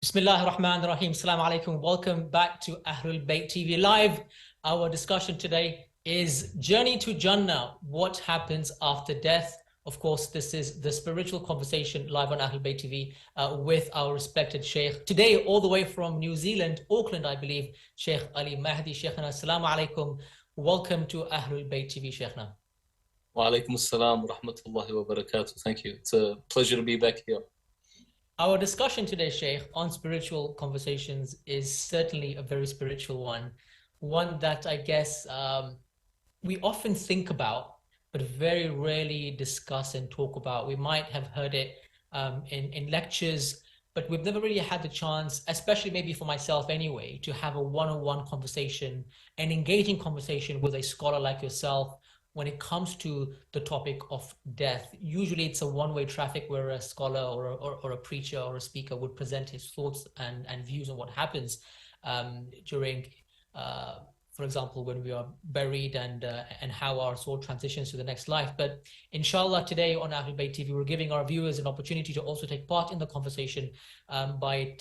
Bismillah ar-Rahman ar-Rahim. Assalamu alaikum. Welcome back to Ahlulbayt TV Live. Our discussion today is Journey to Jannah. What happens after death? Of course, this is the spiritual conversation live on Ahlulbayt TV with our respected Sheikh. Today, all the way from New Zealand, Auckland, I believe, Sheikh Ali Mahdi. Sheikhna, assalamu alaikum. Welcome to Ahlulbayt TV, Sheikhna. Wa alaikum assalam wa rahmatullahi wa barakatuh. Thank you. It's a pleasure to be back here. Our discussion today, Sheikh, on spiritual conversations is certainly a very spiritual one that I guess we often think about, but very rarely discuss and talk about. We might have heard it in lectures, but we've never really had the chance, especially maybe for myself anyway, to have a one-on-one conversation, an engaging conversation with a scholar like yourself when it comes to the topic of death. Usually it's a one-way traffic where a scholar or a preacher or a speaker would present his thoughts and views on what happens during, for example, when we are buried and how our soul transitions to the next life. But inshallah, today on Ahlulbayt TV, we're giving our viewers an opportunity to also take part in the conversation by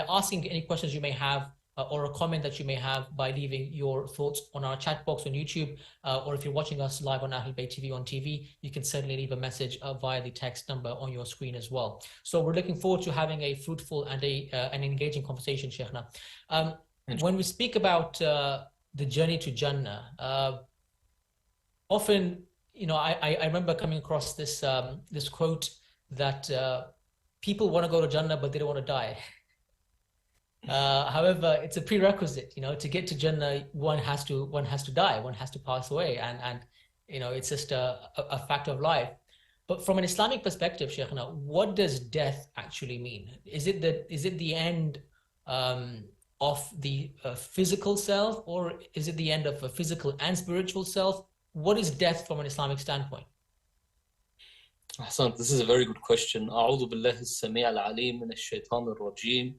asking any questions you may have, or a comment that you may have by leaving your thoughts on our chat box on YouTube, or if you're watching us live on Ahlulbayt TV on TV, you can certainly leave a message via the text number on your screen as well. So we're looking forward to having a fruitful and an engaging conversation, Sheikhna. When we speak about the journey to Jannah, often, you know, I remember coming across this this quote that people want to go to Jannah, but they don't want to die. However, it's a prerequisite, you know, to get to Jannah, one has to die, one has to pass away, and you know, it's just a fact of life. But from an Islamic perspective, Sheikhna, what does death actually mean? Is it the end of the physical self, or is it the end of a physical and spiritual self? What is death from an Islamic standpoint? Ahsan, this is a very good question. أعوذ بالله السميع العليم من الشيطان الرجيم.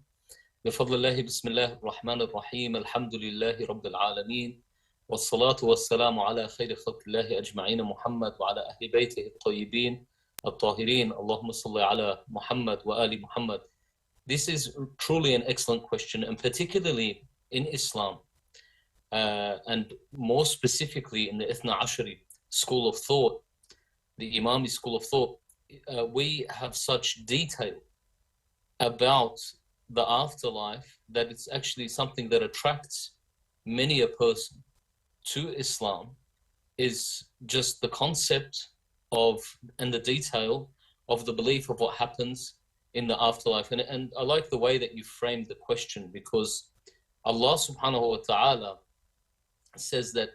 بفضل الله بسم الله الرحمن الرحيم الحمد لله رب العالمين والصلاة والسلام على خير خلق الله أجمعين محمد وعلى أهل بيته الطيبين الطاهرين اللهم صل على محمد وآل محمد. This is truly an excellent question, and particularly in Islam, and more specifically in the Ithna Ashari school of thought, the Imami school of thought, we have such detail about the afterlife that it's actually something that attracts many a person to Islam, is just the concept of and the detail of the belief of what happens in the afterlife. And I like the way that you framed the question, because Allah subhanahu wa ta'ala says that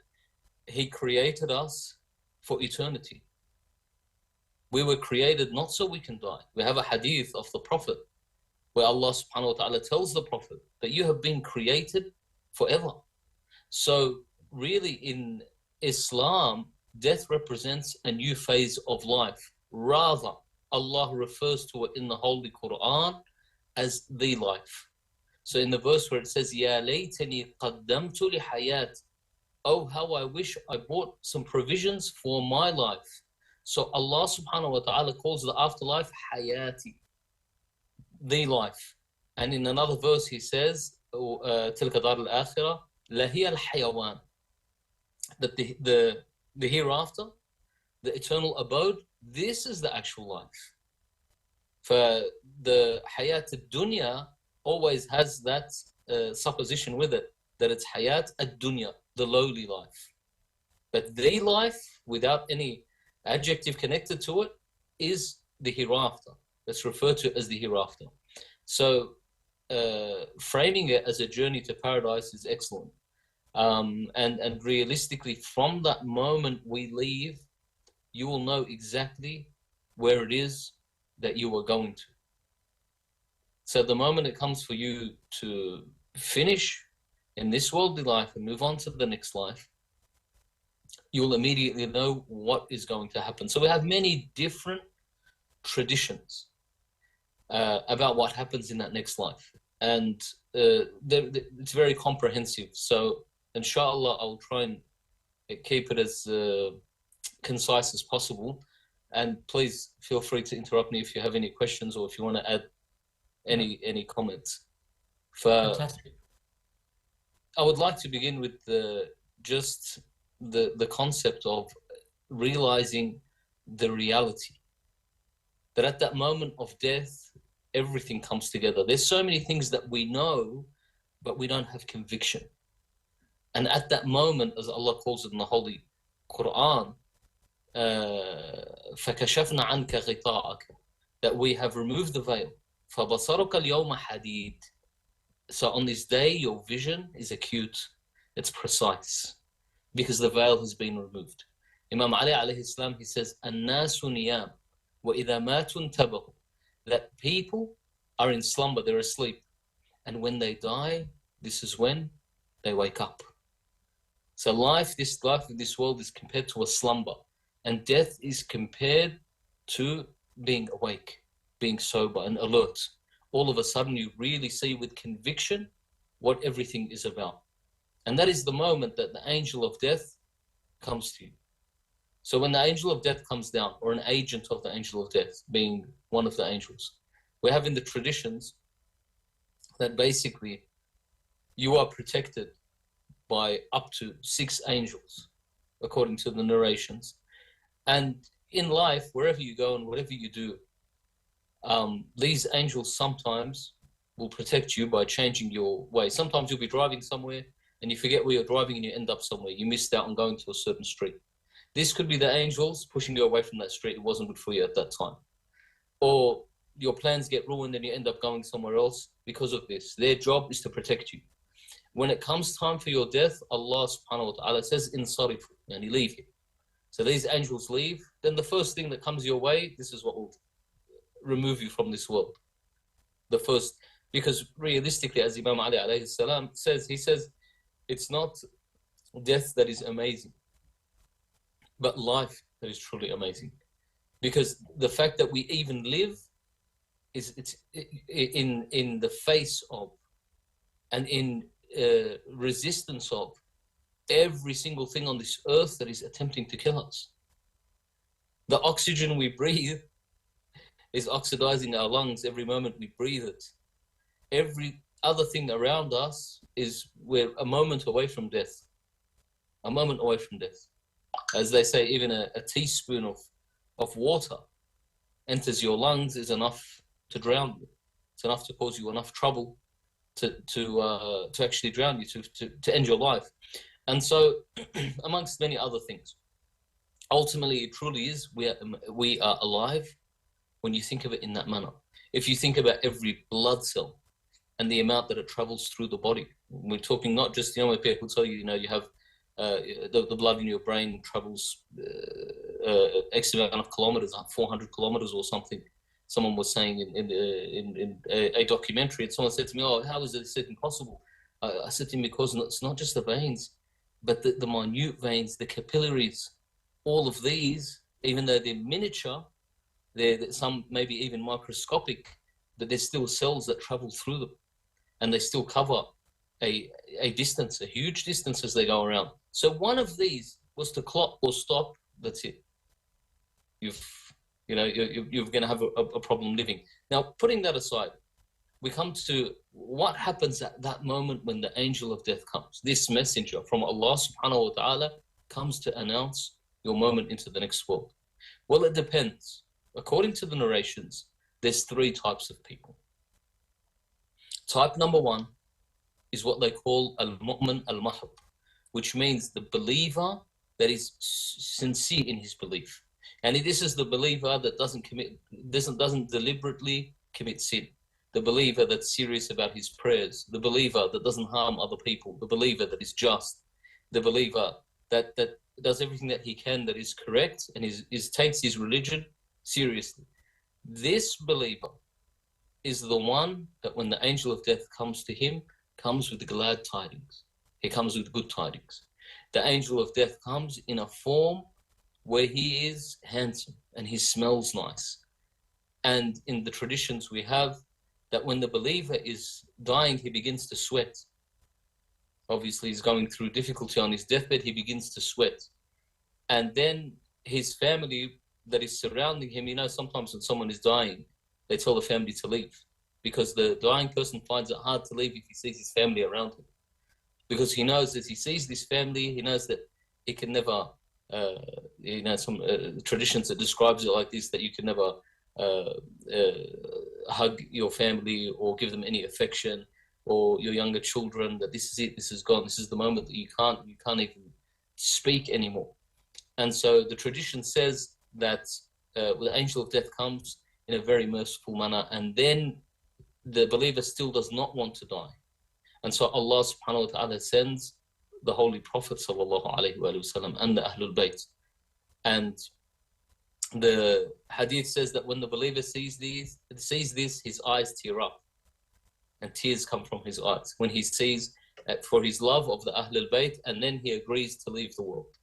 He created us for eternity. We were created not so we can die. We have a hadith of the Prophet where Allah subhanahu wa ta'ala tells the Prophet that you have been created forever. So really in Islam, death represents a new phase of life. Rather, Allah refers to it in the Holy Quran as the life. So in the verse where it says, Ya laytani qaddamtu li hayat, oh, how I wish I bought some provisions for my life. So Allah subhanahu wa ta'ala calls the afterlife hayati, the life. And in another verse he says, تلك دار الآخرة لهي الحيوان, that the hereafter, the eternal abode, this is the actual life. For the hayat ad-dunya always has that supposition with it, that it's hayat ad-dunya, the lowly life. But the life, without any adjective connected to it, is the hereafter. That's referred to as the hereafter. So framing it as a journey to paradise is excellent. And realistically, from that moment we leave, you will know exactly where it is that you are going to. So the moment it comes for you to finish in this worldly life and move on to the next life, you will immediately know what is going to happen. So we have many different traditions about what happens in that next life, and it's very comprehensive. So inshallah, I'll try and keep it as concise as possible, and please feel free to interrupt me if you have any questions or if you want to add any comments. I Fantastic. would like to begin with just the concept of realizing the reality that at that moment of death, everything comes together. There's so many things that we know, but we don't have conviction. And at that moment, as Allah calls it in the Holy Quran, فَكَشَفْنَا عَنْكَ غِطَاءَكَ, that we have removed the veil. فَبَصَرُكَ الْيَوْمَ حَدِيدٌ. So on this day, your vision is acute, it's precise, because the veil has been removed. Imam Ali alayhi salam, he says, النَّاسُ نِيَامٌ وَإِذَا مَاتُوا انْتَبَهُوا, that people are in slumber, they're asleep. And when they die, this is when they wake up. So this life of this world is compared to a slumber, and death is compared to being awake, being sober and alert. All of a sudden you really see with conviction what everything is about. And that is the moment that the angel of death comes to you. So when the angel of death comes down, or an agent of the angel of death, being one of the angels, we have in the traditions that basically you are protected by up to 6 angels, according to the narrations. And in life, wherever you go and whatever you do, these angels sometimes will protect you by changing your way. Sometimes you'll be driving somewhere and you forget where you're driving and you end up somewhere. You missed out on going to a certain street. This could be the angels pushing you away from that street. It wasn't good for you at that time. Or your plans get ruined and you end up going somewhere else because of this. Their job is to protect you. When it comes time for your death, Allah subhanahu wa ta'ala says, insarifu, yani leave here. So these angels leave, then the first thing that comes your way, this is what will remove you from this world. The first, because realistically, as Imam Ali alayhi salam says, he says, it's not death that is amazing, but life that is truly amazing. Because the fact that we even live it's in the face of and in resistance of every single thing on this earth that is attempting to kill us. The oxygen we breathe is oxidizing our lungs every moment we breathe it. Every other thing around us is we're a moment away from death. A moment away from death. As they say, even a teaspoon of water enters your lungs is enough to drown you. It's enough to cause you enough trouble to actually drown you, to end your life. And so, amongst many other things, ultimately it truly is, we are alive when you think of it in that manner. If you think about every blood cell and the amount that it travels through the body, we're talking not just, when people tell you, you have the blood in your brain travels X amount of kilometers, like 400 kilometers or something. Someone was saying in a documentary, and someone said to me, "Oh, how is this even possible?" I said to him, because it's not just the veins, but the minute veins, the capillaries, all of these, even though they're miniature, they're some maybe even microscopic, but there's still cells that travel through them, and they still cover a distance, a huge distance as they go around. So one of these was to clot or stop. That's it. You're going to have a problem living. Now, putting that aside, we come to what happens at that moment when the angel of death comes. This messenger from Allah subhanahu wa ta'ala comes to announce your moment into the next world. Well, it depends. According to the narrations, there's 3 types of people. Type number 1 is what they call al-mu'min al-mahab, which means the believer that is sincere in his belief. And this is the believer that doesn't deliberately commit sin. The believer that's serious about his prayers. The believer that doesn't harm other people. The believer that is just. The believer that does everything that he can that is correct and takes his religion seriously. This believer is the one that when the angel of death comes to him, comes with the glad tidings. He comes with good tidings. The angel of death comes in a form where he is handsome and he smells nice. And in the traditions we have that when the believer is dying, he begins to sweat. Obviously, he's going through difficulty on his deathbed, he begins to sweat. And then his family that is surrounding him, sometimes when someone is dying, they tell the family to leave because the dying person finds it hard to leave if he sees his family around him. Because he knows as he sees this family, he knows that he can never, some traditions that describes it like this, that you can never hug your family or give them any affection, or your younger children, that this is it, this is gone, this is the moment that you can't even speak anymore. And so the tradition says that the angel of death comes in a very merciful manner, and then the believer still does not want to die. And so Allah subhanahu wa ta'ala sends the Holy Prophet sallallahu alayhi wa sallam and the Ahlulbayt. And the hadith says that when the believer sees this, his eyes tear up and tears come from his eyes when he sees for his love of the Ahlulbayt, and then he agrees to leave the world.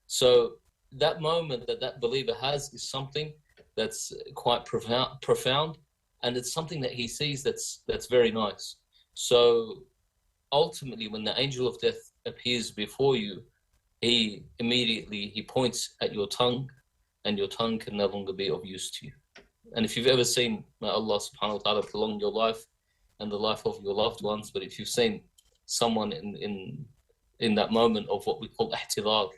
So that moment that believer has is something that's quite profound, and it's something that he sees that's very nice. So ultimately, when the angel of death appears before you, he immediately points at your tongue, and your tongue can no longer be of use to you. And if you've ever seen, may Allah subhanahu wa ta'ala prolong your life and the life of your loved ones, but if you've seen someone in that moment of what we call ihtidar,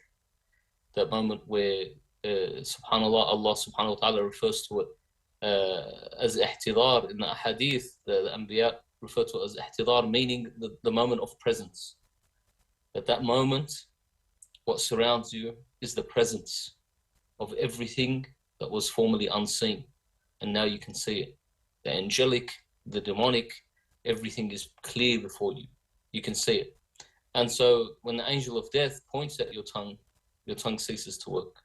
that moment where subhanallah, Allah subhanahu wa ta'ala refers to it as ihtidar in the hadith, the Anbiya refer to it as ihtidar, meaning the moment of presence. At that moment, what surrounds you is the presence of everything that was formerly unseen, and now you can see it. The angelic, the demonic, everything is clear before you. You can see it. And so when the angel of death points at your tongue ceases to work.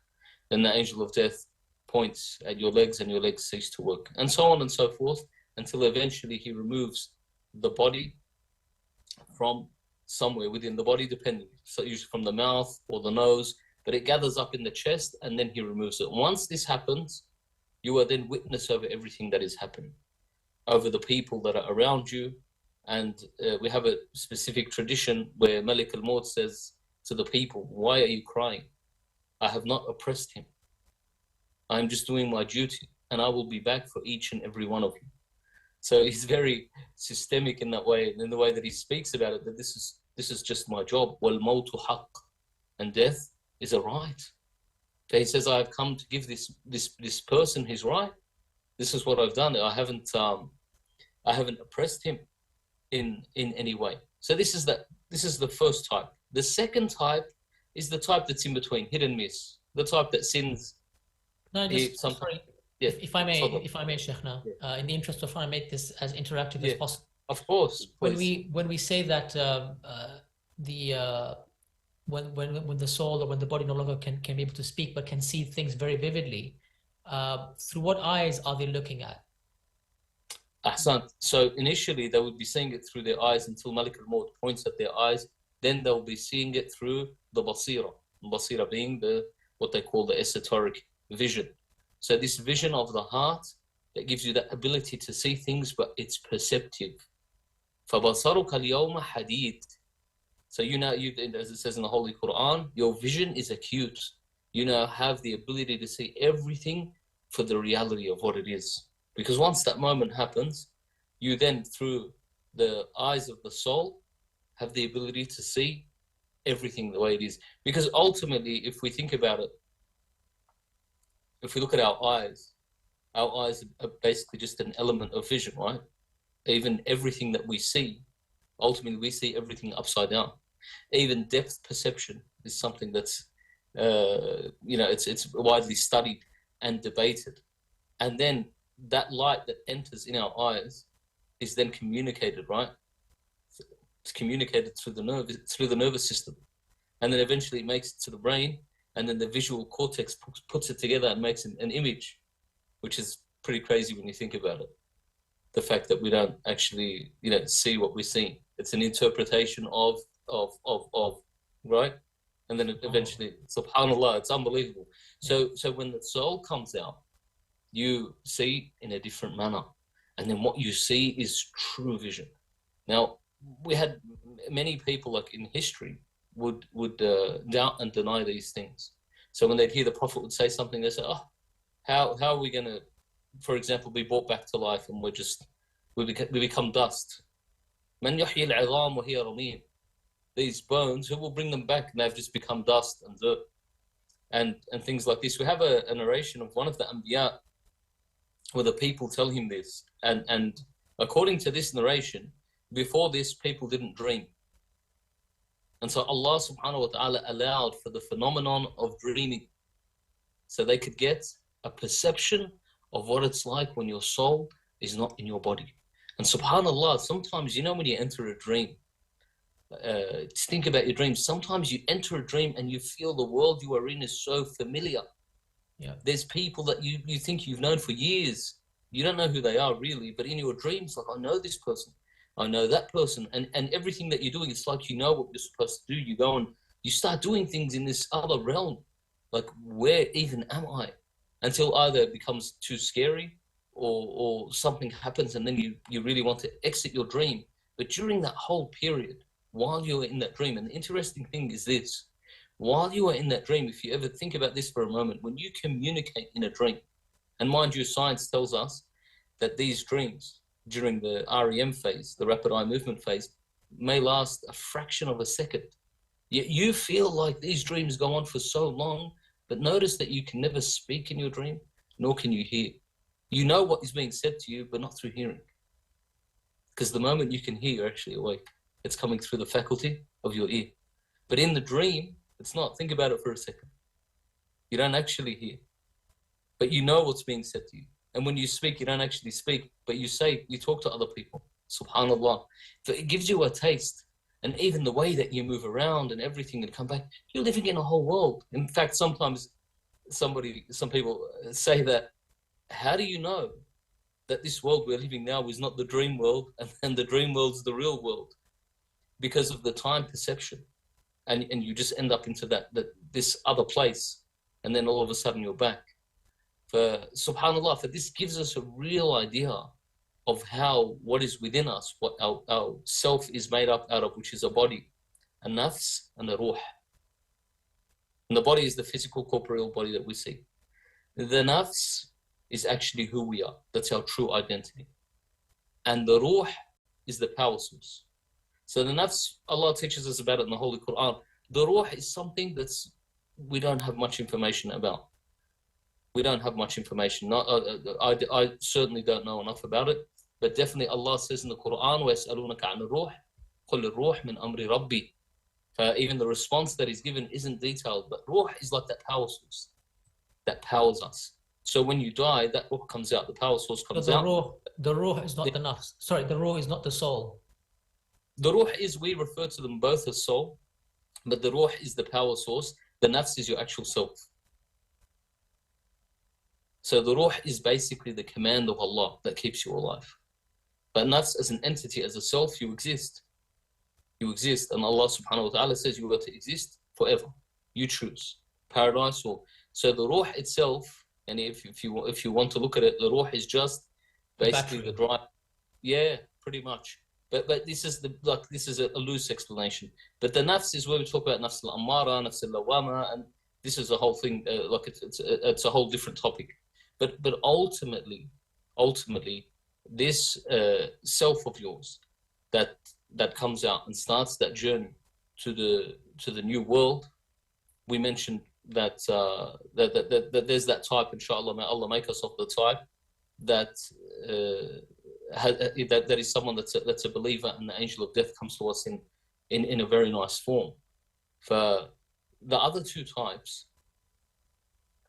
Then the angel of death points at your legs, and your legs cease to work, and so on and so forth, until eventually he removes the body from somewhere within the body, depending, so usually from the mouth or the nose, but it gathers up in the chest, and then he removes it. Once this happens, you are then witness over everything that is happening, over the people that are around you. And we have a specific tradition where Malik al-Maut says to the people, why are you crying? I have not oppressed him. I am just doing my duty, and I will be back for each and every one of you. So he's very systemic in that way, and in the way that he speaks about it, that this is just my job. Wal mautu haqq, and death is a right. So he says, I have come to give this person his right. This is what I've done. I haven't oppressed him in any way. So this is the first type. The second type is the type that's in between, hit and miss. The type that sins. No, sorry. Yeah. If I may, Sheikh, now, in the interest of trying to make this as interactive as possible. Of course. Please. When we say that when the soul or when the body no longer can be able to speak but can see things very vividly, through what eyes are they looking at? Ahsan. So initially they would be seeing it through their eyes until Malik al-Maut points at their eyes. Then they'll be seeing it through the basira. Basira being what they call the esoteric vision. So this vision of the heart that gives you that ability to see things, but it's perceptive. فَبَصَرُكَ الْيَوْمَ حَدِيدٌ. So as it says in the Holy Quran, your vision is acute. You now have the ability to see everything for the reality of what it is. Because once that moment happens, you then, through the eyes of the soul, have the ability to see everything the way it is. Because ultimately, if we think about it, if we look at our eyes are basically just an element of vision, right? Even everything that we see, ultimately we see everything upside down. Even depth perception is something that's, it's widely studied and debated. And then that light that enters in our eyes is then communicated, right? It's communicated through the nervous system, and then eventually it makes it to the brain, and then the visual cortex puts it together and makes an image, which is pretty crazy when you think about it. The fact that we don't actually, see what we're seeing. It's an interpretation of right, and then eventually, subhanallah, it's unbelievable. So when the soul comes out, you see in a different manner, and then what you see is true vision. Now, we had many people, like in history, would doubt and deny these things. So when they'd hear the Prophet would say something, they say, "Oh, how are we going to, for example, be brought back to life and we're just we become dust. من يحيي العظام وهي رميم. These bones, who will bring them back? And they've just become dust and dirt, and things like this. We have a narration of one of the Anbiya where the people tell him this, and according to this narration, before this, people didn't dream. And so Allah subhanahu wa ta'ala allowed for the phenomenon of dreaming so they could get a perception of what it's like when your soul is not in your body. And subhanallah, sometimes, when you enter a dream, think about your dreams. Sometimes you enter a dream and you feel the world you are in is so familiar. Yeah. There's people that you think you've known for years. You don't know who they are really, but in your dreams, like, I know this person, I know that person, and everything that you're doing, it's like you know what you're supposed to do. You go and you start doing things in this other realm. Like, where even am I? Until either it becomes too scary or something happens and then you really want to exit your dream. But during that whole period, while you're in that dream, and the interesting thing is this, while you are in that dream, if you ever think about this for a moment, when you communicate in a dream, and mind you, science tells us that these dreams during the REM phase, the rapid eye movement phase, may last a fraction of a second. Yet you feel like these dreams go on for so long, but notice that you can never speak in your dream, nor can you hear. You know what is being said to you, but not through hearing. Because the moment you can hear, you're actually awake. It's coming through the faculty of your ear. But in the dream, it's not. Think about it for a second. You don't actually hear, but you know what's being said to you. And when you speak, you don't actually speak, but you talk to other people. Subhanallah. So it gives you a taste. And even the way that you move around and everything and come back, you're living in a whole world. In fact, sometimes some people say that, how do you know that this world we're living now is not the dream world and the dream world's the real world? Because of the time perception. And you just end up into this other place, and then all of a sudden you're back. For subhanallah, for this gives us a real idea of how what is within us, what our self is made up out of, which is a body, a nafs and a ruh. And the body is the physical corporeal body that we see. The nafs is actually who we are. That's our true identity. And the ruh is the power source. So the nafs, Allah teaches us about it in the Holy Quran. The ruh is something we don't have much information about. We don't have much information. I certainly don't know enough about it, but definitely Allah says in the Quran, وَيَسْأَلُونَكَ عَنِ الرُّوحِ قُلِ الرُّوحِ مِنْ أَمْرِ رَبِّي. Even the response that is given isn't detailed, but ruh is like that power source that powers us. So when you die, that ruh comes out, the power source comes out. The ruh is not the nafs. Sorry, the ruh is not the soul. The ruh is, we refer to them both as soul, but the ruh is the power source. The nafs is your actual self. So the ruh is basically the command of Allah that keeps you alive. But nafs as an entity, as a self, you exist. You exist, and Allah subhanahu wa ta'ala says you are to exist forever. You choose paradise or... So the ruh itself, and if you want to look at it, the ruh is just basically the drive. Yeah, pretty much. But this is a loose explanation. But the nafs is where we talk about nafs al-ammara, nafs al-lawama, and this is a whole thing. It's a whole different topic. But ultimately, this self of yours that comes out and starts that journey to the new world. We mentioned that there's that type. Inshallah, may Allah make us of the type that is someone that's a believer, and the angel of death comes to us in a very nice form. For the other two types,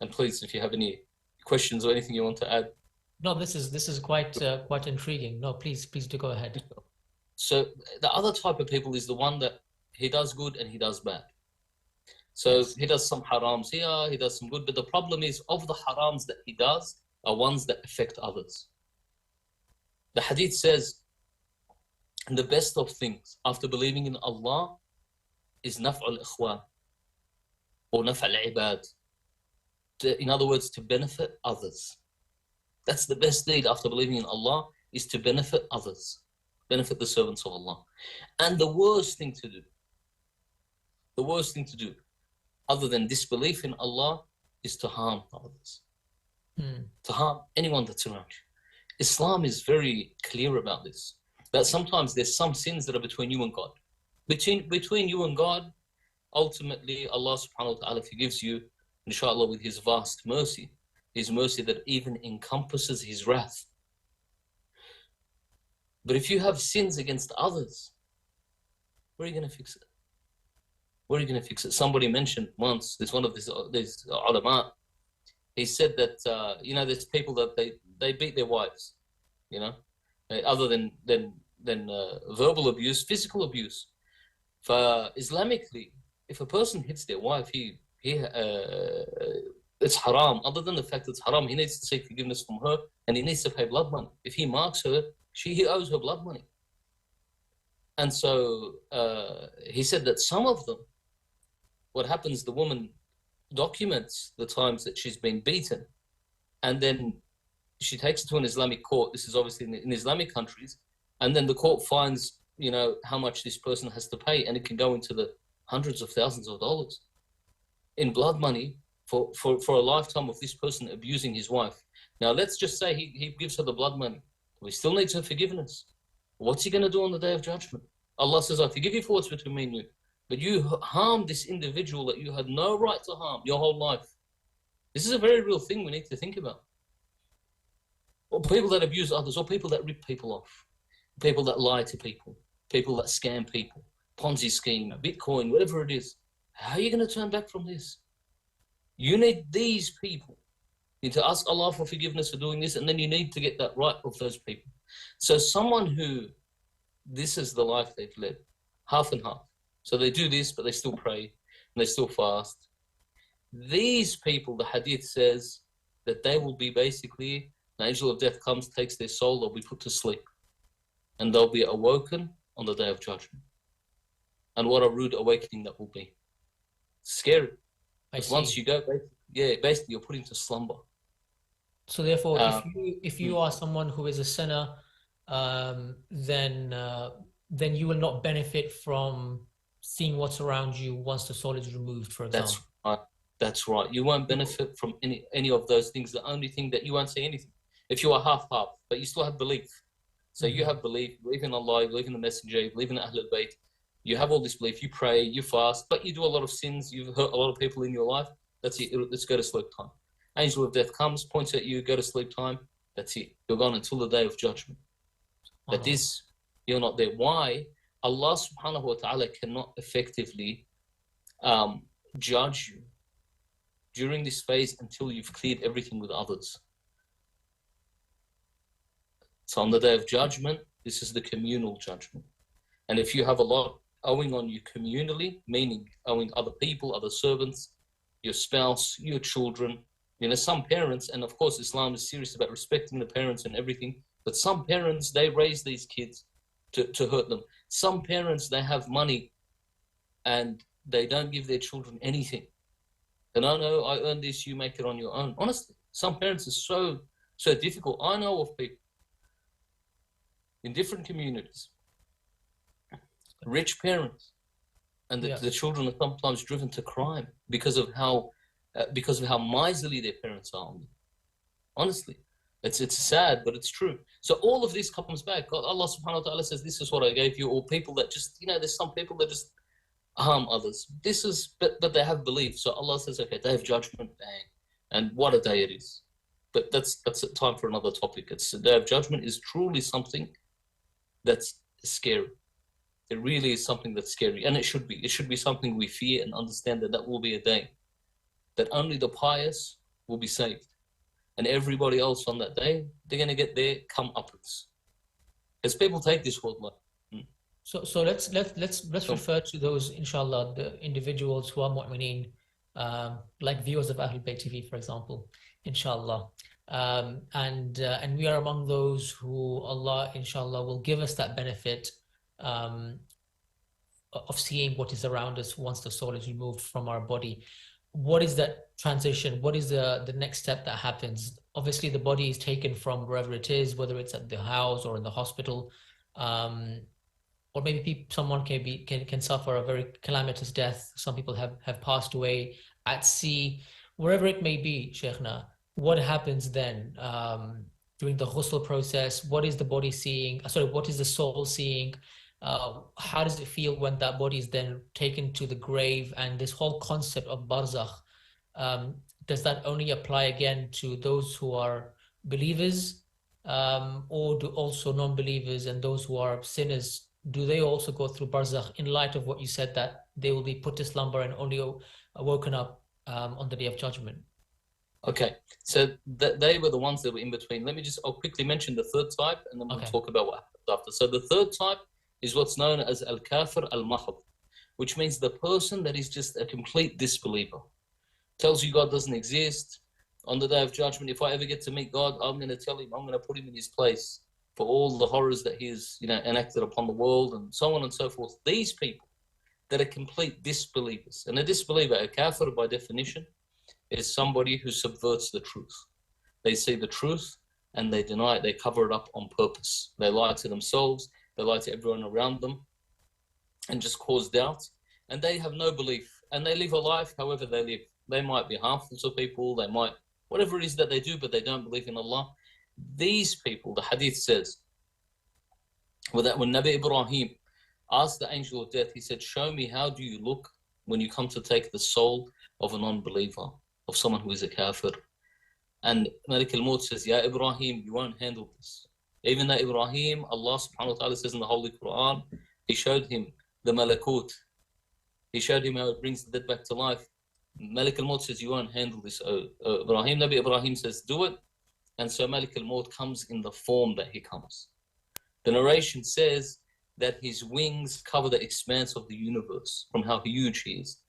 and please, if you have any questions or anything you want to add. No, this is quite intriguing. No, please do go ahead. So the other type of people is the one that he does good and he does bad. So yes, he does some harams here, he does some good, but the problem is, of the harams that he does are ones that affect others. The hadith says, the best of things after believing in Allah is naf'ul ikhwan, or naf'ul ibad. In other words, to benefit others. That's the best deed after believing in Allah, is to benefit others, benefit the servants of Allah. And the worst thing to do, other than disbelief in Allah, is to harm others. To harm anyone that's around you. Islam is very clear about this, that sometimes there's some sins that are between you and God. Between you and God, ultimately Allah subhanahu wa ta'ala forgives you, inshallah, with his vast mercy, his mercy that even encompasses his wrath. But if you have sins against others, where are you going to fix it? Where are you going to fix it? Somebody mentioned once, there's one of these ulama, he said that, there's people that they beat their wives, other than verbal abuse, physical abuse. For Islamically, if a person hits their wife, it's haram. Other than the fact that it's haram, he needs to seek forgiveness from her, and he needs to pay blood money. If he marks her, he owes her blood money. And so he said that some of them, what happens, the woman documents the times that she's been beaten, and then she takes it to an Islamic court. This is obviously in Islamic countries, and then the court finds, how much this person has to pay, and it can go into the hundreds of thousands of dollars in blood money for a lifetime of this person abusing his wife. Now, let's just say he gives her the blood money. We still need her forgiveness. What's he going to do on the Day of Judgment? Allah says, I forgive you for what's between me and you. But you harmed this individual that you had no right to harm your whole life. This is a very real thing we need to think about. Or people that abuse others, or people that rip people off, people that lie to people, people that scam people, Ponzi scheme, Bitcoin, whatever it is. How are you going to turn back from this? You need these people. You need to ask Allah for forgiveness for doing this, and then you need to get that right of those people. So someone who, this is the life they've led, half and half. So they do this, but they still pray, and they still fast. These people, the hadith says, that they will be basically, the angel of death comes, takes their soul, they'll be put to sleep. And they'll be awoken on the Day of Judgment. And what a rude awakening that will be. Scary. Once you go, basically you're put into slumber. So therefore, if you are someone who is a sinner, then you will not benefit from seeing what's around you once the soul is removed, for example. That's right. You won't benefit from any of those things. The only thing that you won't say anything. If you are half-half, but you still have belief. So you have belief, you believe in Allah, you believe in the Messenger, you believe in Ahlulbayt. You have all this belief, you pray, you fast, but you do a lot of sins, you've hurt a lot of people in your life. That's it. Let's go to sleep time. Angel of death comes, points at you, go to sleep time. That's it. You're gone until the Day of Judgment. But this, you're not there. Why? Allah subhanahu wa ta'ala cannot effectively judge you during this phase until you've cleared everything with others. So on the Day of Judgment, this is the communal judgment. And if you have a lot owing on you communally, meaning owing other people, other servants, your spouse, your children, some parents, and of course Islam is serious about respecting the parents and everything, but some parents, they raise these kids to hurt them. Some parents, they have money and they don't give their children anything. And no, I earned this, you make it on your own. Honestly, some parents are so difficult. I know of people in different communities, rich parents, and the children are sometimes driven to crime because of how miserly their parents are on them. Honestly, it's sad, but it's true. So all of this comes back. God, Allah subhanahu wa ta'ala says, this is what I gave you. Or people that just, there's some people that just harm others. But they have belief. So Allah says, okay, Day of Judgment, bang. And what a day it is. But that's a time for another topic. The Day of Judgment is truly something that's scary. It really is something that's scary. And it should be. It should be something we fear and understand that will be a day that only the pious will be saved. And everybody else on that day, they're going to get their comeuppance. As people take this world life. So let's refer to those, inshallah, the individuals who are mu'mineen, like viewers of Ahlulbayt TV, for example, inshallah. And we are among those who Allah, inshallah, will give us that benefit of seeing what is around us once the soul is removed from our body. What is that transition? What is the next step that happens? Obviously, the body is taken from wherever it is, whether it's at the house or in the hospital, or maybe someone can suffer a very calamitous death. Some people have passed away at sea, wherever it may be, Sheikhna. What happens then? during the ghusl process? What is the body seeing? Sorry, what is the soul seeing? How does it feel when that body is then taken to the grave? And this whole concept of barzakh, um, does that only apply again to those who are believers, or do also non-believers and those who are sinners, do they also go through barzakh in light of what you said that they will be put to slumber and only woken up on the day of judgment? Okay, so they were the ones that were in between. I'll quickly mention the third type, and then we'll Okay. talk about what happens after. So the third type is what's known as al-kafir al-mahd, which means the person that is just a complete disbeliever. Tells you God doesn't exist. On the day of judgment, if I ever get to meet God, I'm going to tell him, I'm going to put him in his place for all the horrors that he has, enacted upon the world, and so on and so forth. These people that are complete disbelievers, and a disbeliever, a kafir by definition, is somebody who subverts the truth. They see the truth and they deny it. They cover it up on purpose. They lie to themselves. They lie to everyone around them and just cause doubt. And they have no belief. And they live a life however they live. They might be harmful to people. They might, whatever it is that they do, but they don't believe in Allah. These people, the hadith says, when Nabi Ibrahim asked the angel of death, he said, show me how do you look when you come to take the soul of a non-believer, of someone who is a kafir. And Malik al-Maut says, Ya Ibrahim, you won't handle this. Even though Ibrahim, Allah subhanahu wa ta'ala says in the Holy Quran, he showed him the malakut. He showed him how it brings the dead back to life. Malik al-Maut says, you won't handle this, Ibrahim. Nabi Ibrahim says, do it. And so Malik al-Maut comes in the form that he comes. The narration says that his wings cover the expanse of the universe from how huge he is.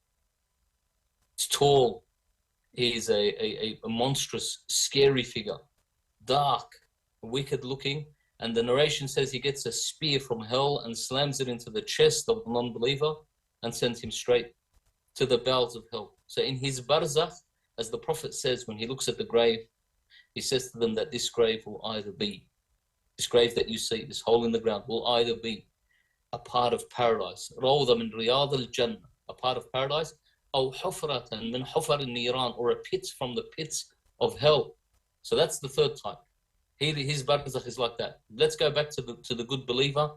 He's tall. He is a monstrous, scary figure, dark, wicked looking. And the narration says he gets a spear from hell and slams it into the chest of the non-believer and sends him straight to the bowels of hell. So in his barzakh, as the Prophet says, when he looks at the grave, he says to them that this grave will either be, this grave that you see, this hole in the ground, will either be a part of paradise, rawda min riyad al-jannah, a part of paradise, أو حفرة من حفر النيران, or a pit from the pits of hell. So that's the third type. His barzakh is like that. Let's go back to the good believer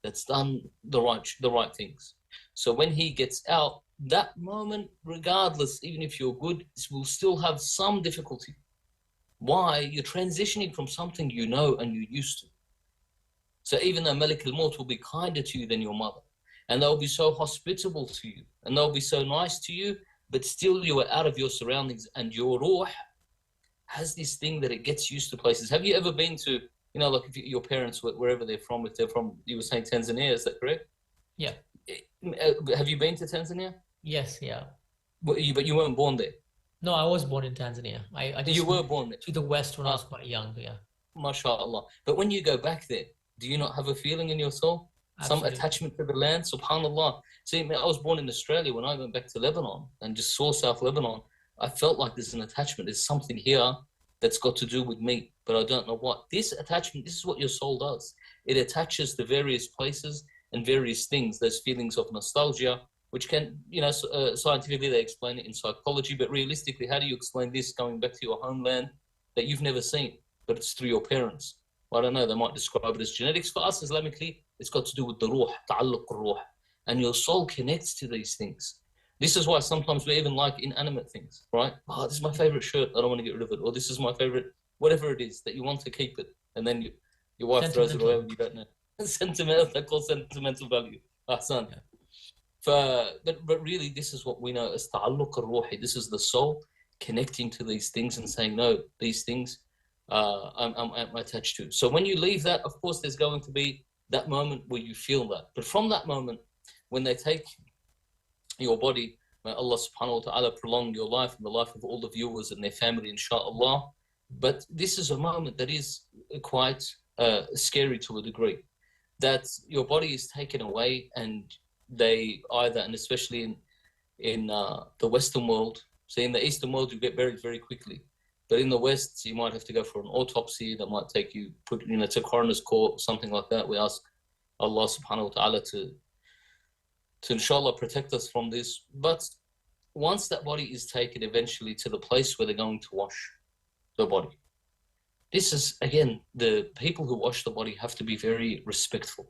that's done the right things. So when he gets out, that moment, regardless, even if you're good, will still have some difficulty. Why? You're transitioning from something you know and you're used to. So even though Malik al-Maut will be kinder to you than your mother, and they'll be so hospitable to you, and they'll be so nice to you, but still you are out of your surroundings, and your ruh has this thing that it gets used to places. Have you ever been to, like if your parents, wherever they're from, if they're from, you were saying Tanzania, is that correct? Yeah. Have you been to Tanzania? Yes, yeah. But you weren't born there? No, I was born in Tanzania. I just You were born there? to the west when I was quite young, yeah. MashaAllah. But when you go back there, do you not have a feeling in your soul? Absolutely. Some attachment to the land? Subhanallah. See, I was born in Australia. When I went back to Lebanon and just saw South Lebanon, I felt like there's an attachment. There's something here that's got to do with me, but I don't know what. This attachment, this is what your soul does. It attaches to various places and various things. There's feelings of nostalgia, which can, scientifically they explain it in psychology, but realistically, how do you explain this going back to your homeland that you've never seen, but it's through your parents? I don't know, they might describe it as genetics. For us, Islamically, it's got to do with the ruh, ta'alluq ruh. And your soul connects to these things. This is why sometimes we even like inanimate things, right? Oh, this is my favorite shirt, I don't want to get rid of it. Or this is my favorite, whatever it is, that you want to keep it. And then your wife throws it away when you don't know. Sentimental, they call sentimental value. Ahsan. Yeah. But really, this is what we know as ta'alluq ruhi. This is the soul connecting to these things and saying, no, these things I'm attached to. So when you leave that, of course, there's going to be that moment where you feel that. But from that moment, when they take your body, may Allah subhanahu wa ta'ala prolong your life and the life of all the viewers and their family, inshallah. But this is a moment that is quite scary to a degree, that your body is taken away, and they either, and especially in the Western world, so in the Eastern world, you get buried very quickly. But in the West, you might have to go for an autopsy that might take you, to coroner's court, something like that. We ask Allah subhanahu wa ta'ala to inshallah protect us from this. But once that body is taken eventually to the place where they're going to wash the body, This is, again, the people who wash the body have to be very respectful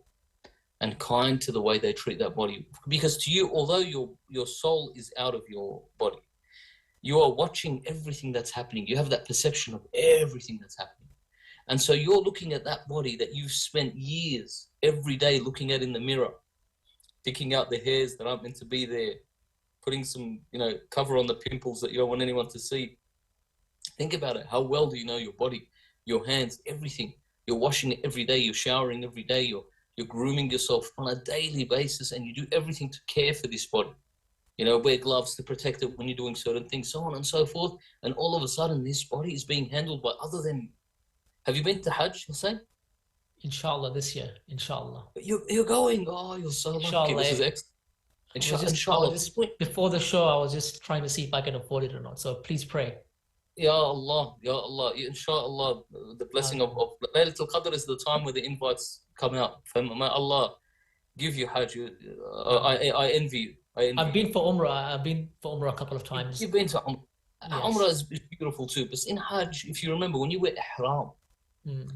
and kind to the way they treat that body. Because to you, although your soul is out of your body, you are watching everything that's happening. You have that perception of everything that's happening. And so you're looking at that body that you've spent years every day looking at in the mirror, picking out the hairs that aren't meant to be there, putting some, cover on the pimples that you don't want anyone to see. Think about it. How well do you know your body, your hands, everything? You're washing it every day. You're showering every day. You're grooming yourself on a daily basis, and you do everything to care for this body. Wear gloves to protect it when you're doing certain things, so on and so forth. And all of a sudden, this body is being handled by other than. Have you been to Hajj, Hussein? Inshallah, this year, inshallah. You're going. Oh, you're so lucky. This is excellent. Inshallah. Before the show, I was just trying to see if I can afford it or not. So please pray. Ya Allah, inshallah, the blessing of Laylatul Qadr is the time where the invites come out. May Allah give you Hajj. I envy you. I've been for Umrah. I've been for Umrah a couple of times. You've been to Umrah. Yes. Umrah is beautiful too. But in Hajj, if you remember, when you wear ihram,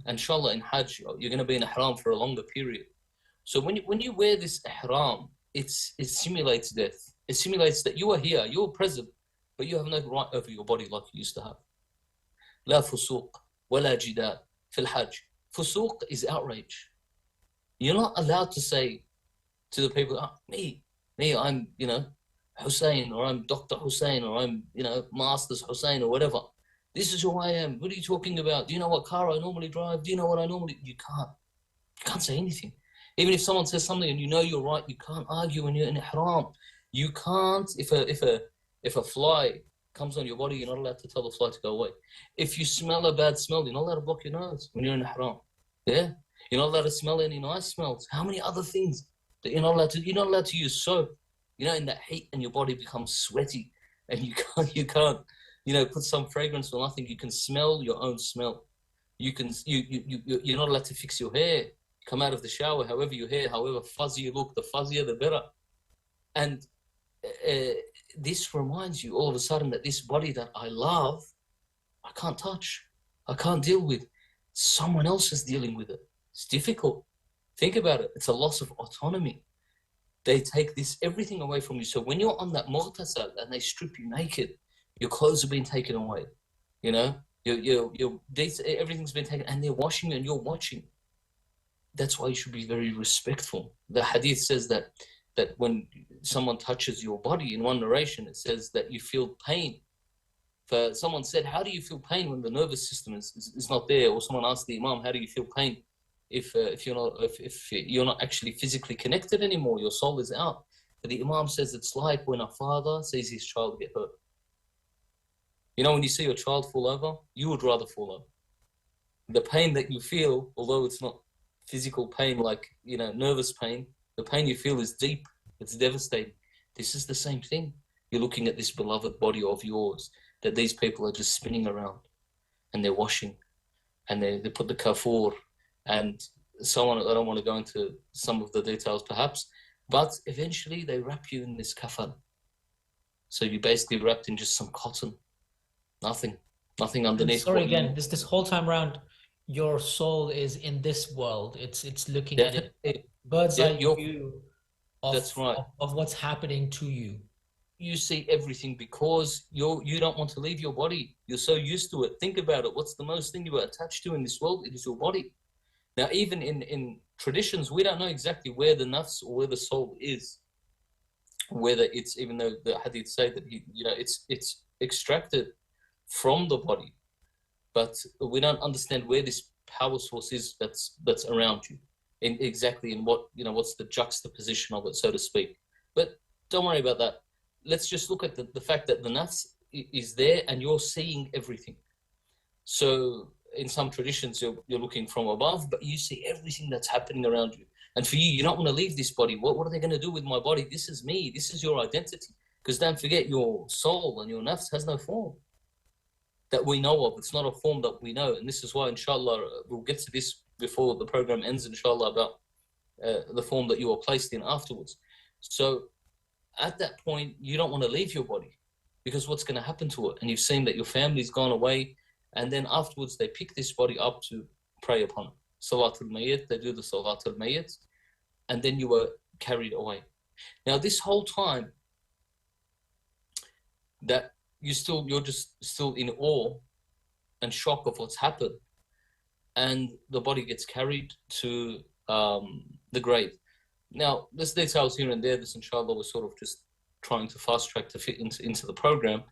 inshallah in Hajj, you're going to be in ihram for a longer period. So when you wear this ihram, it simulates death. It simulates that you are here, you're present, but you have no right over your body like you used to have. لا فسوق ولا جدال في الحج. Fusuq is outrage. You're not allowed to say to the people, me, I'm, Hussein, or I'm Dr. Hussein, or I'm, Masters Hussein, or whatever. This is who I am. What are you talking about? Do you know what car I normally drive? Do you know what I normally... You can't say anything. Even if someone says something and you know you're right, you can't argue when you're in ihram. You can't, if a fly comes on your body, you're not allowed to tell the fly to go away. If you smell a bad smell, you're not allowed to block your nose when you're in ihram. Yeah? You're not allowed to smell any nice smells. How many other things that you're not allowed to... You're not allowed to use soap. In that heat, and your body becomes sweaty, and you can't, put some fragrance or nothing. You can smell your own smell. You're not allowed to fix your hair. Come out of the shower, however your hair, however fuzzy you look, the fuzzier the better. And this reminds you all of a sudden that this body that I love, I can't touch, I can't deal with. Someone else is dealing with it. It's difficult. Think about it. It's a loss of autonomy. They take everything away from you. So when you're on that mughtasal and they strip you naked, your clothes are being taken away. Everything's been taken, and they're washing you and you're watching. That's why you should be very respectful. The hadith says that when someone touches your body, in one narration, it says that you feel pain. For someone said, how do you feel pain when the nervous system is not there? Or someone asked the Imam, how do you feel pain if you're not actually physically connected anymore? Your soul is out. But the Imam says it's like when a father sees his child get hurt. When you see your child fall over, you would rather fall over. The pain that you feel, although it's not physical pain like nervous pain, the pain you feel is deep. It's devastating. This is the same thing. You're looking at this beloved body of yours that these people are just spinning around, and they're washing, and they put the kafur and so on. I don't want to go into some of the details perhaps, but eventually they wrap you in this kafan. So you're basically wrapped in just some cotton, nothing underneath. Sorry again, this whole time around, your soul is in this world. It's looking at it, bird's eye view of what's happening to you. You see everything because you don't want to leave your body. You're so used to it. Think about it. What's the most thing you are attached to in this world? It is your body. Now, even in traditions, we don't know exactly where the nafs or where the soul is. Whether it's, even though the hadith say that it's extracted from the body, but we don't understand where this power source is that's around you, in what's the juxtaposition of it, so to speak. But don't worry about that. Let's just look at the fact that the nafs is there and you're seeing everything. So in some traditions, you're looking from above, but you see everything that's happening around you. And for you don't want to leave this body. What are they going to do with my body? This is me. This is your identity. Because don't forget, your soul and your nafs has no form that we know of. It's not a form that we know. And this is why, inshallah, we'll get to this before the program ends, inshallah, about the form that you are placed in afterwards. So at that point, you don't want to leave your body, because what's going to happen to it? And you've seen that your family's gone away And then afterwards, they pick this body up to pray upon it. Salatul Mayyit, they do the Salatul Mayyit, and then you were carried away. Now, this whole time that you're just still in awe and shock of what's happened, and the body gets carried to the grave. Now, there's details here and there. This, inshallah, we're sort of just trying to fast track to fit into the program.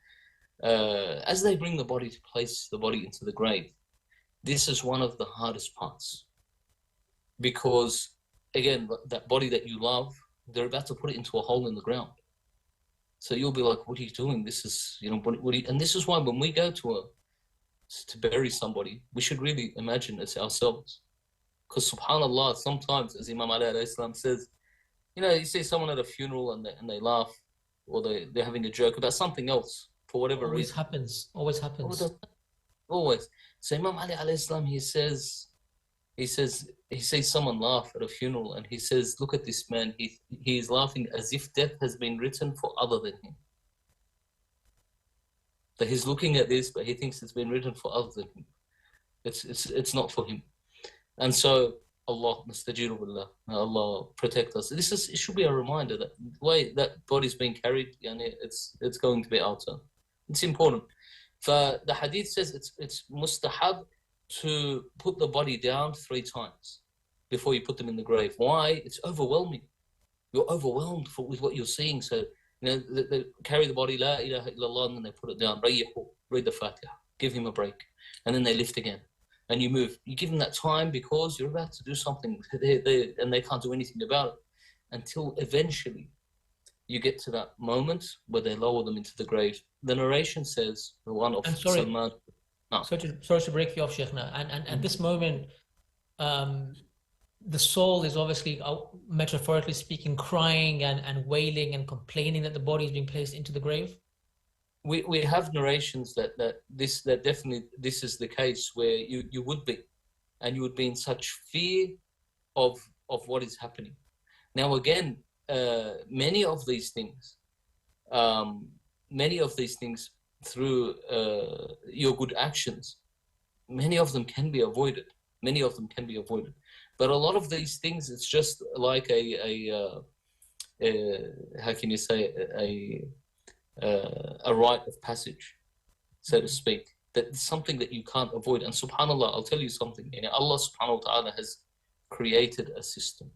As they bring the body to place the body into the grave, this is one of the hardest parts, because again, that body that you love, they're about to put it into a hole in the ground. So you'll be like, what are you doing? This is, and this is why when we go to bury somebody, we should really imagine it's ourselves. Because subhanAllah, sometimes, as Imam Ali alayhi salam says, you see someone at a funeral and they laugh, or they're having a joke about something else for whatever reason. Always happens. Always. So Imam Ali alayhi salam, he sees someone laugh at a funeral, and he says, look at this man, he is laughing as if death has been written for other than him. That he's looking at this, but he thinks it's been written for other than him. It's not for him. And so Allah nastajiru billah, Allah protect us. It should be a reminder that the way that body's being carried, it's going to be our turn. It's important. The hadith says it's mustahab to put the body down 3 times before you put them in the grave. Why? It's overwhelming. You're overwhelmed with what you're seeing. So, they carry the body, la ilaha illallah, and then they put it down. Read the Fatiha, give him a break. And then they lift again. And you move. You give them that time because you're about to do something, and they can't do anything about it until eventually you get to that moment where they lower them into the grave. The narration says, the one of Salman. No. Sorry to break you off, Sheikh. And at this moment, the soul is obviously, metaphorically speaking, crying and wailing and complaining that the body is being placed into the grave. We have narrations that definitely this is the case, where you would be, and you would be in such fear of what is happening. Now again, many of these things through your good actions, many of them can be avoided. But a lot of these things, it's just like a how can you say, a rite of passage, so to speak. That's something that you can't avoid. And subhanAllah, I'll tell you something. Allah subhanahu wa ta'ala has created a system.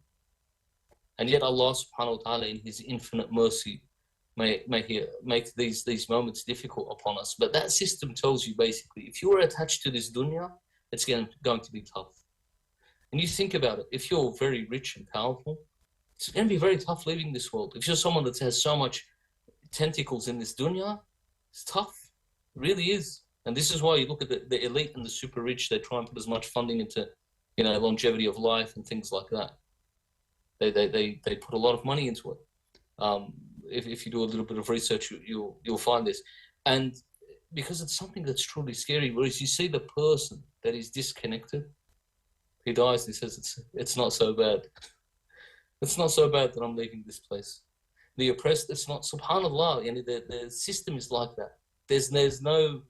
And yet Allah subhanahu wa ta'ala, in His infinite mercy, make these moments difficult upon us. But that system tells you basically, if you are attached to this dunya, it's going to be tough. And you think about it, if you're very rich and powerful, it's going to be very tough leaving this world. If you're someone that has so much tentacles in this dunya, it's tough. It really is. And this is why you look at the elite and the super rich, they try and put as much funding into, longevity of life and things like that. They put a lot of money into it. If you do a little bit of research, you'll find this. And because it's something that's truly scary, whereas you see the person that is disconnected, he dies and he says, it's not so bad. It's not so bad that I'm leaving this place. The oppressed, it's not, subhanAllah, the system is like that. There's no,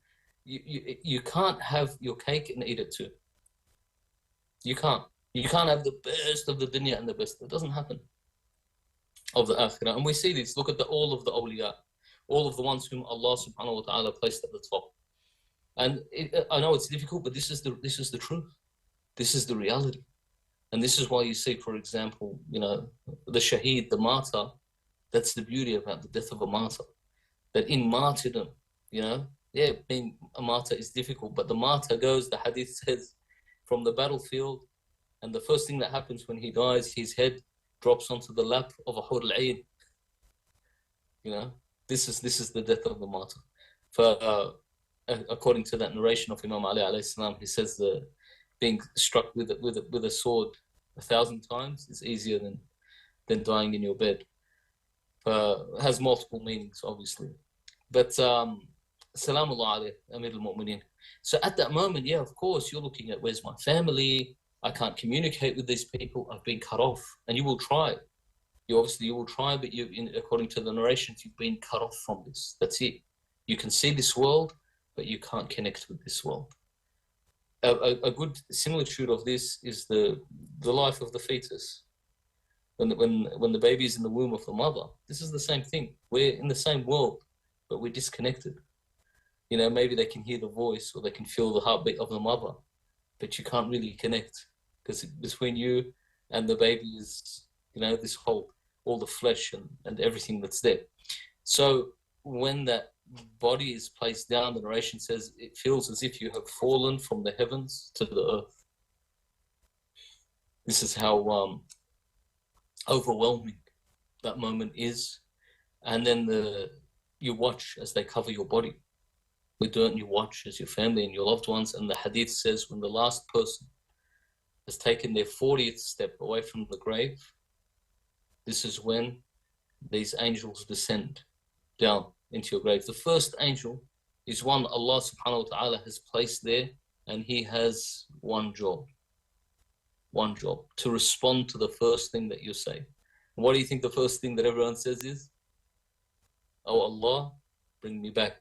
you can't have your cake and eat it too. You can't have the best of the dunya and the best. It doesn't happen. Of the akhirah. And we see this. Look at all of the awliya, all of the ones whom Allah subhanahu wa ta'ala placed at the top. And I know it's difficult, but this is the truth. This is the reality. And this is why you see, for example, the shaheed, the martyr. That's the beauty about the death of a martyr. That in martyrdom, being a martyr is difficult, but the martyr goes, the hadith says, from the battlefield, and the first thing that happens when he dies, his head drops onto the lap of a hur al-ayn. This is the death of the martyr. According to that narration of Imam Ali alayhi salam, he says being struck with a sword 1,000 times is easier than dying in your bed. Has multiple meanings, obviously. But Salamullah alayhi, Amir al-Mu'mineen. So at that moment, yeah, of course, you're looking at, where's my family? I can't communicate with these people. I've been cut off. And you will try. You will try, but according to the narrations, you've been cut off from this. That's it. You can see this world, but you can't connect with this world. a good similitude of this is the life of the fetus. When the baby is in the womb of the mother, this is the same thing. We're in the same world, but we're disconnected. You know, maybe they can hear the voice or they can feel the heartbeat of the mother, but you can't really connect, because between you and the baby is, you know, this whole, all the flesh and everything that's there. So when that body is placed down, the narration says it feels as if you have fallen from the heavens to the earth. This is how overwhelming that moment is. And then you watch as they cover your body with dirt, and you watch as your family and your loved ones. And the hadith says when the last person has taken their 40th step away from the grave, this is when these angels descend down into your grave. The first angel is one Allah subhanahu wa ta'ala has placed there, and he has one job, to respond to the first thing that you say. And what do you think the first thing that everyone says is? Oh Allah, bring me back.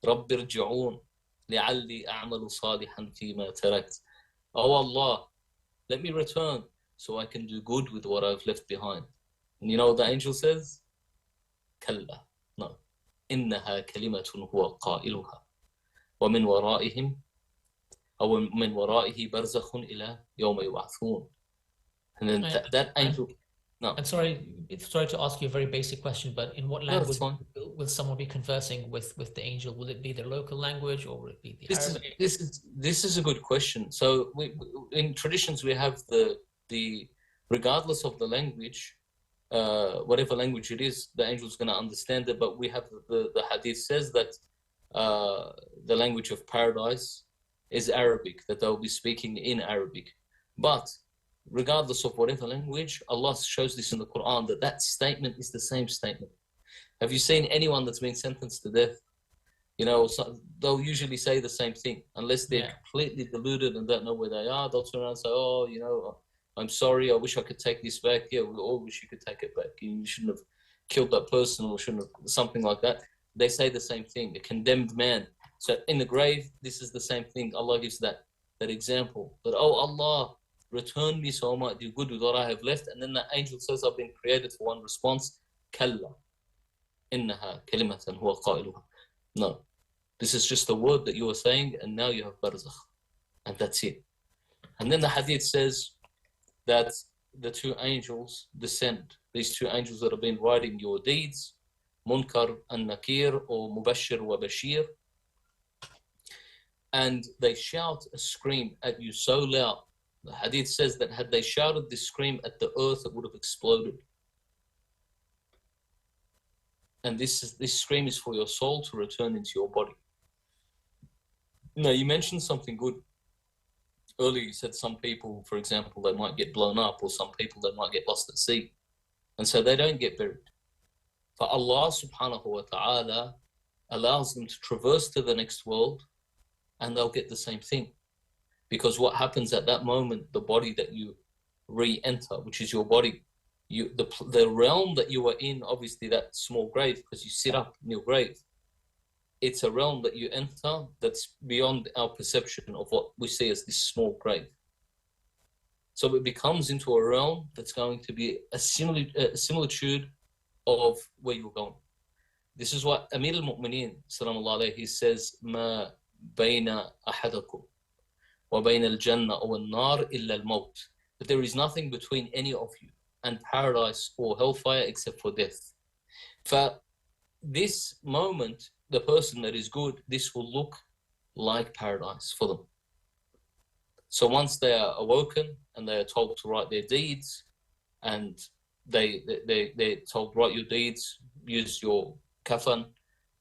رب ارجعون لعلي أعمل صالحا فيما تركت. Oh Allah, let me return so I can do good with what I've left behind. And you know what the angel says? كلا, no. إنها كلمة هو قائلها ومن ورائهم أو من ورائه برزخ إلى يوم يبعثون. And then that angel. No. I'm sorry to ask you a very basic question, but in what language will someone be conversing with the angel? Will it be their local language, or will it be the Arabic? This is a good question. So in traditions we have the regardless of the language, whatever language it is, the angel is going to understand it. But we have the hadith says that the language of paradise is Arabic, that they'll be speaking in Arabic. But regardless of whatever language, Allah shows this in the Quran, that statement is the same statement. Have you seen anyone that's been sentenced to death? You know, so they'll usually say the same thing, unless they're completely deluded and don't know where they are. They'll turn around and say, oh, you know, I'm sorry, I wish I could take this back. Yeah, we all wish you could take it back. You shouldn't have killed that person, or shouldn't have, something like that. They say the same thing, a condemned man. So in the grave, this is the same thing. Allah gives that example, that, oh Allah, return me so I might do good with what I have left. And then the angel says, I've been created for one response. Kalla, innaha kalimatan huwa qailuha. No, this is just a word that you are saying, and now you have barzakh, and that's it. And then the hadith says that the two angels descend, these two angels that have been writing your deeds, Munkar and Nakir, or Mubashir wa Bashir, and they shout a scream at you so loud. The hadith says that had they shouted this scream at the earth, it would have exploded. And this scream is for your soul to return into your body. Now, you mentioned something good earlier. You said some people, for example, they might get blown up, or some people that might get lost at sea, and so they don't get buried. But Allah subhanahu wa ta'ala allows them to traverse to the next world, and they'll get the same thing. Because what happens at that moment, the body that you re-enter, which is your body, the realm that you are in, obviously that small grave, because you sit up in your grave, it's a realm that you enter that's beyond our perception of what we see as this small grave. So it becomes into a realm that's going to be a similitude of where you're going. This is what Amir al-Mu'mineen, sallallahu alayhi, says, Ma bayna ahadakum وَبَيْنَ الْجَنَّةِ وَالنَّارِ إِلَّا الْمَوْتِ, that there is nothing between any of you and paradise or hellfire except for death. For this moment, the person that is good, this will look like paradise for them. So once they are awoken and they are told to write their deeds, and they're told, write your deeds, use your kafan,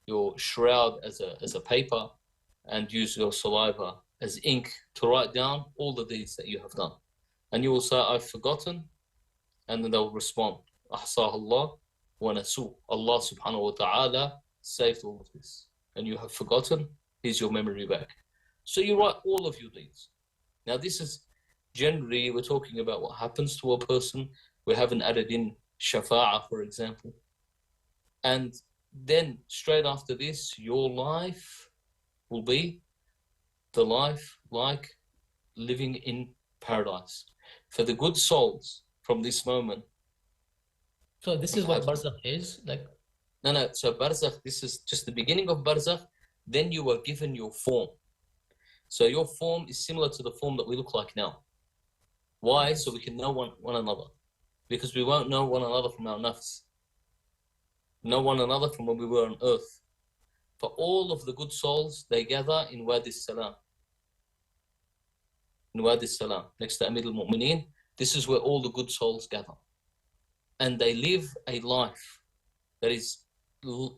your shroud as a paper, and use your saliva as ink to write down all the deeds that you have done. And you will say, I've forgotten, and then they'll respond, Ahsah Allah wa nasu. Allah subhanahu wa ta'ala saved all of this, and you have forgotten, here's your memory back. So you write all of your deeds. Now this is generally, we're talking about what happens to a person. We haven't added in shafa'ah, for example. And then straight after this, your life will be the life like living in paradise. For the good souls from this moment. So this is what barzakh is like. No. So barzakh, this is just the beginning of barzakh. Then you were given your form. So your form is similar to the form that we look like now. Why? So we can know one another. Because we won't know one another from our nafs. Know one another from when we were on earth. For all of the good souls, they gather in Wadi Salam. In Wadi Salam, next to Amir al-Mu'mineen. This is where all the good souls gather. And they live a life that is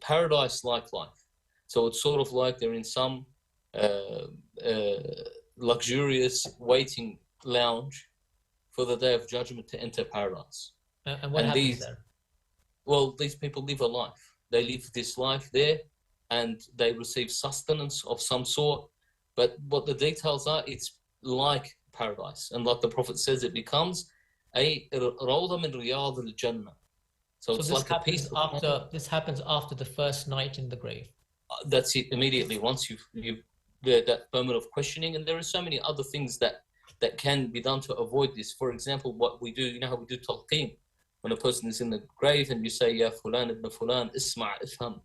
paradise-like life. So it's sort of like they're in some luxurious waiting lounge for the Day of Judgment to enter paradise. And what happens there? Well, these people live a life. They live this life there, and they receive sustenance of some sort. But what the details are, it's like paradise. And like the Prophet says, it becomes a rawda min riyad al-Jannah. So it's like a piece of... This happens after the first night in the grave. That's it, immediately. Once you've that moment of questioning, and there are so many other things that can be done to avoid this. For example, what we do, you know how we do talqeen? When a person is in the grave and you say, Ya fulan ibn fulan, isma' ifham,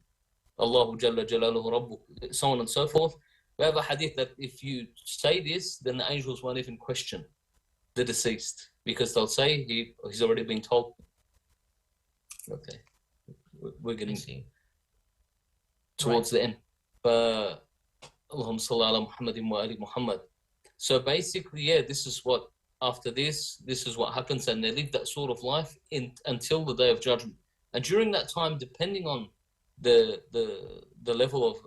Allahu jalla jalaluhu rabbuk, so on and so forth. We have a hadith that if you say this, then the angels won't even question the deceased, because they'll say he's already been told. Okay, we're getting towards the end. Allahumma salli ala Muhammadin wa ali Muhammad. So basically, yeah, this is what, after this is what happens, and they live that sort of life until the Day of Judgment. And during that time, depending on the level of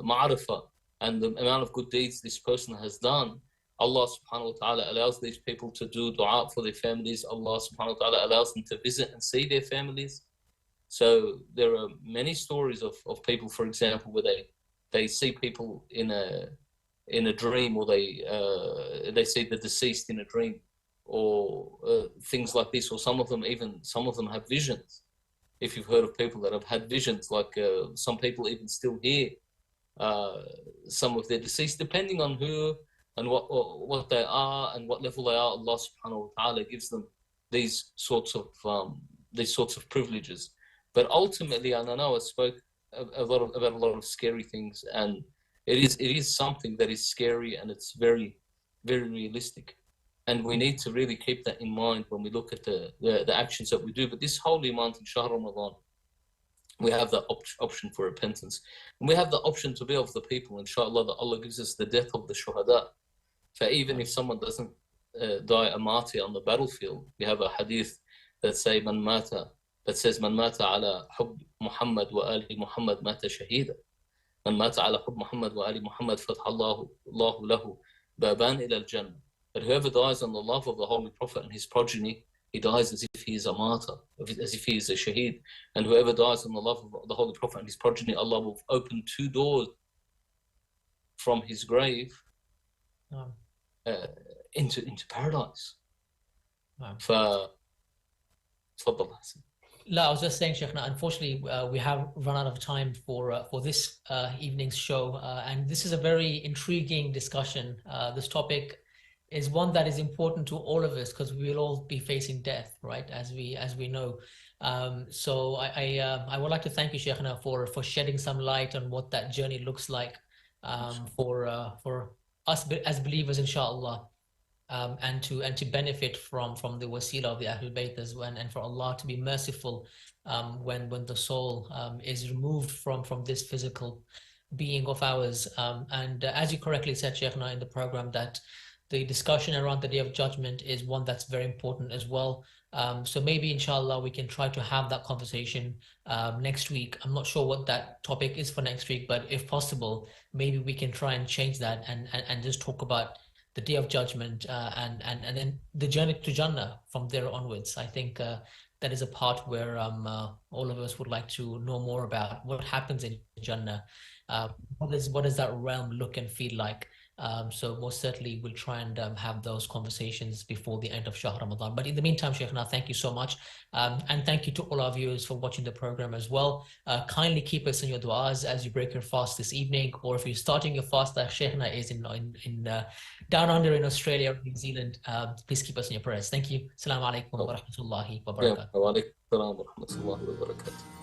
ma'arifah and the amount of good deeds this person has done, Allah subhanahu wa ta'ala allows these people to do dua for their families. Allah subhanahu wa ta'ala allows them to visit and see their families. So there are many stories of people, for example, where they see people in a dream, or they see the deceased in a dream, or things like this. Or some of them have visions. If you've heard of people that have had visions, like some people even still hear some of their deceased, depending on who and what they are and what level they are. Allah subhanahu wa ta'ala gives them these sorts of privileges. But ultimately, and I know I spoke about a lot of scary things, and it is something that is scary, and it's very, very realistic. And we need to really keep that in mind when we look at the actions that we do. But this holy month in Shahr Ramadan, we have the option for repentance. And we have the option to be of the people, inshallah, that Allah gives us the death of the shuhada. For even if someone doesn't die a martyr on the battlefield, we have a hadith that says, Man mata ala hub Muhammad wa ali Muhammad mata shahida. Man mata ala hub Muhammad wa ali Muhammad fatha Allahu lahu baban ila al-jannah. But whoever dies on the love of the Holy Prophet and his progeny, he dies as if he is a martyr, as if he is a shaheed. And whoever dies on the love of the Holy Prophet and his progeny, Allah will open 2 doors from his grave into paradise. تفضل حسن. I was just saying, Sheikh, unfortunately, we have run out of time for this evening's show, and this is a very intriguing discussion. This topic is one that is important to all of us, because we will all be facing death, right? As we know. So I would like to thank you, Sheikh, for shedding some light on what that journey looks like for us as believers, inshallah. And to benefit from the wasila of the Ahlulbayt as well, and for Allah to be merciful when the soul is removed from this physical being of ours. And as you correctly said, Sheikhna, in the program, that the discussion around the Day of Judgment is one that's very important as well. So maybe, inshallah, we can try to have that conversation next week. I'm not sure what that topic is for next week, but if possible, maybe we can try and change that and just talk about the Day of Judgment and then the journey to Jannah from there onwards. I think that is a part where all of us would like to know more about what happens in Jannah. What does that realm look and feel like? So most certainly we'll try and have those conversations before the end of Shahr Ramadan. But in the meantime, Sheikhna, thank you so much. And thank you to all our viewers for watching the program as well. Kindly keep us in your du'as as you break your fast this evening, or if you're starting your fast, like Sheikhna is in down under in Australia or New Zealand, please keep us in your prayers. Thank you. Assalamu alaikum wa rahmatullahi wa barakatuh. وعليكم السلام ورحمة الله وبركاته.